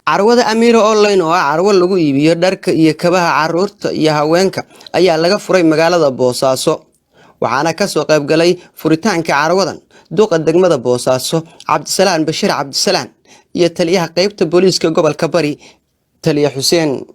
Carwada Amira Online oo carwo lagu iibiyo dharka iyo kabaha carruurta iyo haweenka ayaa laga furay magaalada Boosaaso waxaana ka soo qayb galay furitaanka carwadan duqa degmada Boosaaso Cabdisalaan Bashir Cabdisalaan iyo taliyaha qaybta booliiska gobolka Bari Taliya Xuseen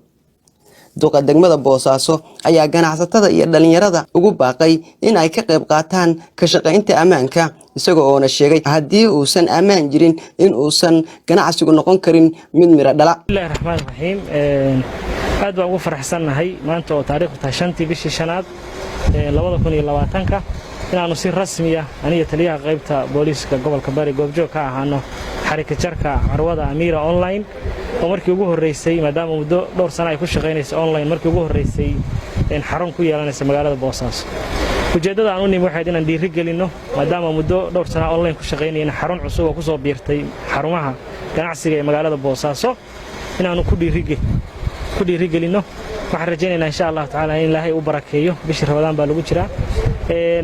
duqa degmada Boosaaso ayaa ganacsatada iyo dhalinyarada ugu baaqay in ay ka qayb qaataan ka shaqaynta amaanka isagoo oo sheegay hadii uusan amaan jirin in uusan ganacsigu noqon karin mid mira dhala. Bismillahir Rahmaanir Rahiim aad baan ugu faraxsanahay maanta oo taariikhdu tahay 5 bishii shanaad 2020 inaanu si rasmi ah aniga taliyaha qaybta booliiska gobolka Bari goobjoog ka ahaano xarika jarka carwada Amira Online oo markii ugu horeysay maadaama muddo dhowr sano ay ku shaqeynayso online markii ugu horeysay in xarun ku yeelanaysa magaalada Boosaaso ujeedada aan u nimo waxay inaan dhiiri gelino maadaama muddo dhowr sano online ku shaqeynayna xarun cusub oo ku soo biirtay xarumaha ganacsiga ee magaalada Boosaaso inaanu ku dhiiri gelino waxaan rajaynaynaa insha Allah taala in Ilaahay u barakeeyo bishii Ramadaan baa lagu jiraa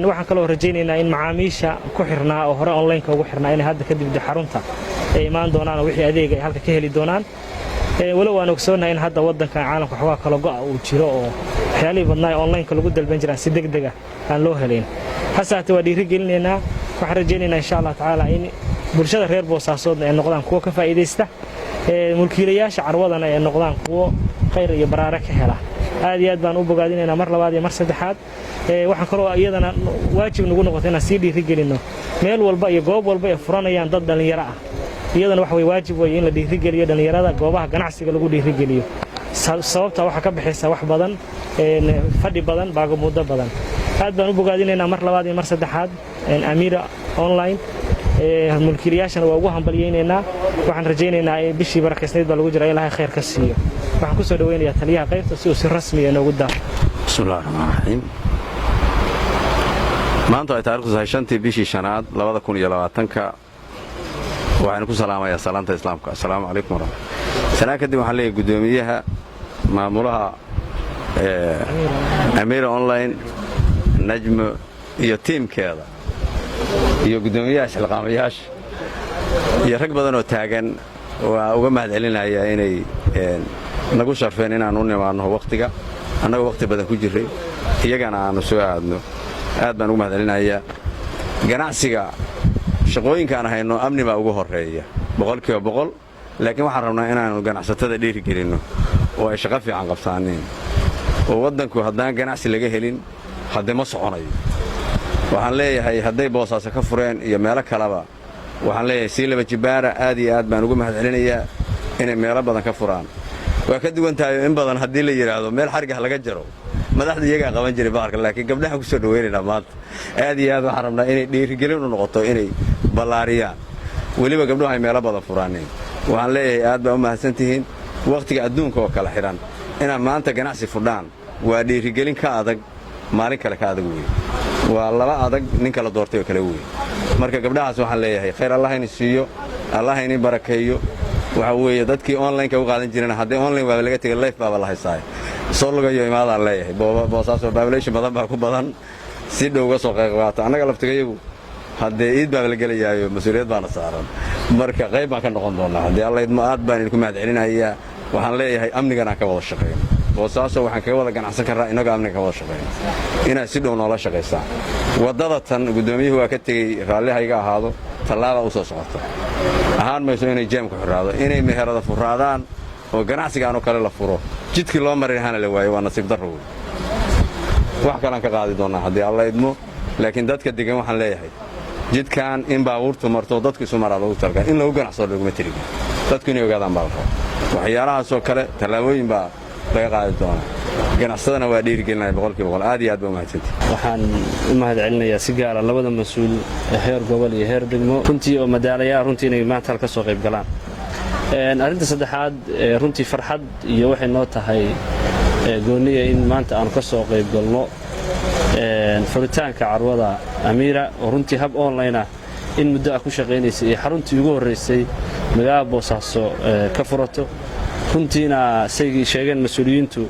waxaan kaloo rajaynaynaa in macaamiisha ku xirnaa oo hore online ka ugu xirnaa in hadda kadib xarunta ay imaan doonaan wixii adeeg ay halka ka heli doonaan walow aan ogsoonahay in hadda wadanka caalamka waxa kala go'a uu jiro oo waxyaalihi badnaa online ka lagu dalban jiraan si degdeg ah aan loo helayn hasaate waa dhiiri gelinaynaa waxaan rajaynaynaa insha Allah taala in bulshada reer Boosaaso ay noqdaan kuwa ka faa'iideysta mulkiilayaasha carwadana ay noqdaan kuwa khayr iyo baraare ka hela aad iyo aad baan u bogaadinaynaa mar labaad iyo mar saddexaad waxaan kaloo iyadana waajib nagu noqotay inaan sii dhiiri gelino meel walba iyo goob walba ay furanayaan dad dhalinyaro ah iyadana wax way waajib way in la dhiiri geliyo dhalinyarada goobaha ganacsiga lagu dhiiri geliyo sababta waxa ka bixisa wax badan fadhi badan baago muddo badan aad baan u bogaadinaynaa mar labaad iyo mar saddexaad Amira Online mulkiilayaashana waa ugu hambalyeynaa waxaan rajaynaynaa in bishii barakeysnayd baa lagu jiraa Ilaahay khayr ka siiyo waxaan ku soo dhaweynayaa taliyaha qaybta si uu si rasmi ah noogu daa Bismillahir Rahmaanir Rahiim maanta ay taariikhdu tahay 5 bishii shanaad 2020 waxaan ku salaamayaa salaanta islaamka assalaamu calaykum warahmatullahi sanaa kadib waxaan leeyahay gudoomiyaha maamulaha Amira Online Najmo iyo teamkeeda iyo gudoomiyaha shaqaamayaasha iyo rag badan oo taagan waa uga mahadcelinayaa inay nagu sharfeen inaan u nimaano waqtiga annaga waqti badan ku jiray iyagana aanu soo aadno aad baan ugu mahadcelinayaa ganacsiga shaqooyinka aan hayno amni baa ugu horeeya 100% laakiin waxaan rabnaa inaanu ganacsatada dhiiri gelino oo ay shaqo fiican qabtaaneen oo wadanku haddaan ganacsi laga helin hadda ma soconayo waxaan leeyahay hadday Boosaaso ka fureen iyo meelo kaleba waxaan leeyahay si laba jibaara aad iyo aad baan ugu mahadcelinayaa inay meelo badan ka furaan waa ka duwan tahay in badan haddii la yiraahdo meel xariga laga jaro madaxda iyaga qaban jiray baarka laakiin gabdhaha ku soo dhaweynayna maanta aad iyo aad waxaan rabnaa inay dhiiri gelin u noqoto inay ballaariyaan waliba gabdhaha ay meelo badan furaaneen waxaan leeyahay aad baa u mahadsantihiin waqtiga adduunka oo kala xiran inaan maanta ganacsi fudhaan waa dhiiri gelin ka adag maalin kale ka adag weey waa laba adag nin kala doortay oo kala weey marka gabdhahaas waxaan leeyahay khayr Allah in siiyo Allah in barakeeyo waxa weeye dadkii online ka u qaadan jireen hadii online waa laga tagay live baa la haysaay soo lagayo imaadaan leeyahay Boosaaso population badan baa ku badan si dhow uga soo qayb qaata anaga laftigayagu hadii iid baa la galayayo mas'uuliyad baan saaran marka qayb baan ka noqon doonaa hadii Allah idmo aad baan idinku mahadcelinayaa waxaan leeyahay amnigana ka wada shaqeeyo Boosaaso waxaan kaga wada ganacsan karaa inaga amniga ka wada shaqeeyo inaa si dhow noola shaqeysaan wadada tan gudoomiyuhu waa ka tagay raallihayga ahaado talaaba u soo socota ahaan mayso inay jeemku xiraado inay meherada furaadaan oo ganacsiga aanu kale la furo jidkii loo maray hana la waayo waa nasiib darro wax kale aan ka qaadi doonaa hadii Allah idmo laakiin dadka degan waxaan leeyahay jidkan in baabuurtu marto dadku isu marado u targa in lagu ganacsado laguma tirigin dadku inay ogaadaan baa waxyaalahaas oo kale talaabooyin baa laga qaadi doonaa ganacsadana waa dhiiri gelinaya 100% aad iyo aad baa mahadsantihiin waxaan u mahadcelinayaa si gaar ah labada mas'uul heer gobol iyo heer degmo runtii oo madaalaya runtii inay maanta halka soo qayb galaan arinta saddexaad runtii farxad iyo waxay noo tahay gooniya in maanta aan ka soo qayb galno furitaanka carwada Amira oo runtii hab online ah in muddo ah ku shaqeynaysa ee xaruntii ugu horeysay magaalada Boosaaso ka furato runtiina saygi sheegeen mas'uuliyiintu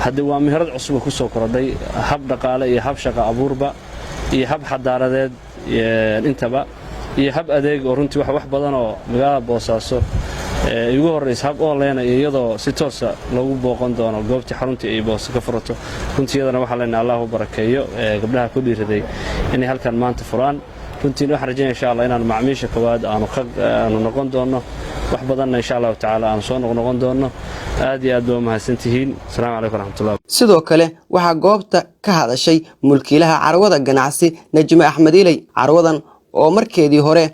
hadda waa meherad cusub ku soo korodhay hab dhaqaale iyo hab shaqo abuurba iyo hab xadaaradeed intaba iyo hab adeeg oo runtii wax badan oo magaalada Boosaaso igu horeysa hab online iyadoo si toos ah lagu booqan doono goobta xarunta ay Booso ka furato runtii iyadana waxa leenahay Allahu barakeeyo gabdhaha ku dhiiriday inay halkan maanta furaan runtii waxaan rajaynayaa insha Allah inaan macaamiisha koowaad aanu noqon doono wax badan insha Allah taala aan soo noqon doono aad iyo aad baa mahadsantihiin assalaamu calaykum waraxmatullaah sidoo kale waxa goobta ka hadashay mulkiilaha carwada ganacsi Najma Axmed Ilay carwadan oo markeedii hore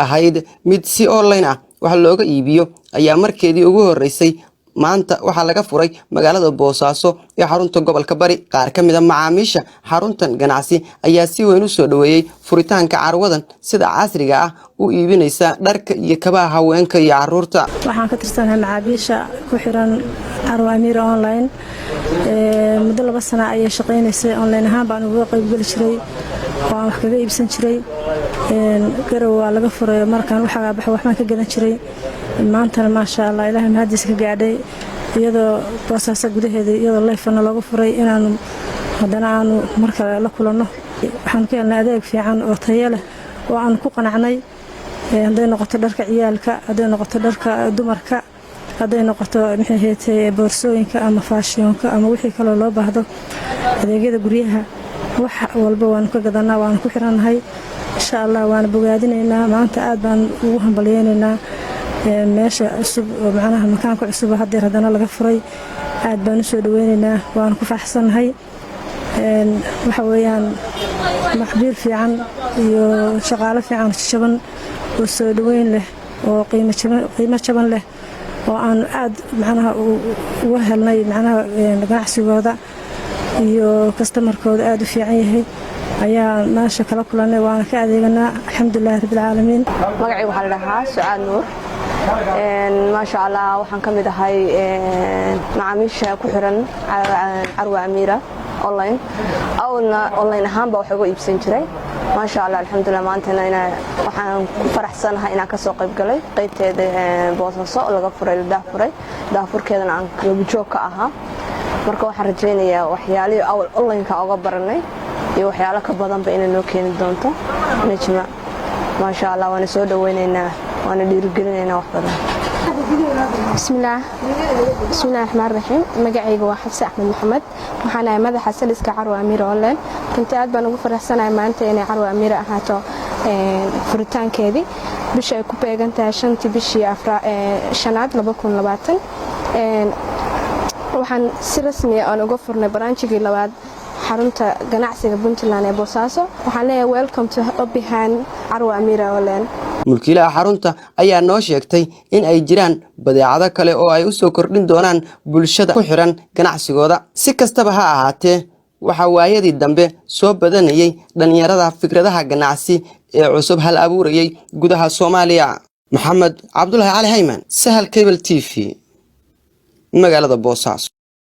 ahayd mid si online ah wax looga iibiyo ayaa markeedii ugu horeysay maanta waxa laga furay magaalada Boosaaso ee xarunta gobolka Bari qaar ka mid ah macaamiisha xaruntan ganacsi ayaa si weyn u soo dhaweeyay furitaanka carwadan sida casriga ah u iibinaysa dharka iyo kabaha haweenka iyo caruurta waxaan ka tirsanahay macaamiisha ku xiran Carwo Amira online muddo 2 sano ayay shaqeynaysay online ahaan baan uga qayb gali jiray oo wax kaga iibsan jiray garow waa laga furay markaan waxa baxay waxaan ka gadan jiray maanta ma sha Allah ilaahay mahadiis ka gaadhay iyadoo Boosaaso gudaheeda iyadoo leefana lagu furay inaan hadana aanu marka la kulano waxaan ka helnay adeeg fiican oo tayo leh oo aan ku qanacnay haday noqoto dharka ciyaalka haday noqoto dharka dumarka haday noqoto maxay heetay boorsooyinka ama faashiyonka ama wixii kale loo baahdo adeegyada guryaha wax walba waan ka gadanaa waan ku xiranahay insha Allah waan bogaadinaynaa maanta aad baan ugu hambalyeynaa meesha cusub oo macnaha makaanka cusub hadana laga furay aad baan u soo dhaweynaynaa waan ku faraxsanahay waxa weeyaan maxbiil fiican iyo shaqaale fiican jaban oo soo dhaweyn leh oo qiimo jaban leh oo aan aad macnaha uga helnay macnaha ganacsigooda iyo customerkooda aad u fiican yahay ayaa meesha kala kulanay waana ka adeeganaa alxamdulillaah rabbil caalamiin magacaygu waxa la dhahaa Sucaad Nuur ma sha Allah waxaan ka mid ahay macaamiisha ku xiran Carwo Amira online ahaan baa wax uga iibsan jiray ma sha Allah alxamdulillaah maanta waxaan ku faraxsanahay inaan ka soo qayb galay qaybteeda Boosaaso laga furay daafurkeedana aan joog ka ahaa marka waxaan rajaynayaa waxyaalaha online ka uga baranay iyo waxyaalo ka badan ba inay noo keeni doonto Najma ma sha Allah waan soo dhaweynaynaa waan dhiirigelinaynaa wax badan bismillaah rahmaanir rahiim magacaygu waa Xafsa Axmed Maxamed waxaan ahay madaxa saliska Carwo Amira online inta aad baan ugu faraxsanahay maanta inay Carwo Amira ahaato furitaankeedii bisha ay ku beegan tahay 5 bishii shanaad 2020 waxaan si rasmi ah uga furnay branchigii labaad xarunta ganacsiga Puntland ee Boosaaso waxaan leeyahay welcome to Obihan Carwo Amira online mulkiilaha xarunta ayaa noo sheegtay in ay jiraan badeecado kale oo ay u soo kordhin doonaan bulshada ku xiran ganacsigooda si kastaba ha ahaatee waxa waayadii dambe soo badanayay dhalinyarada fikradaha ganacsi ee cusub hal abuurayay gudaha Soomaaliya Maxamed Cabdullaahi Cali Hayman Sahal Cable TV magaalada Boosaaso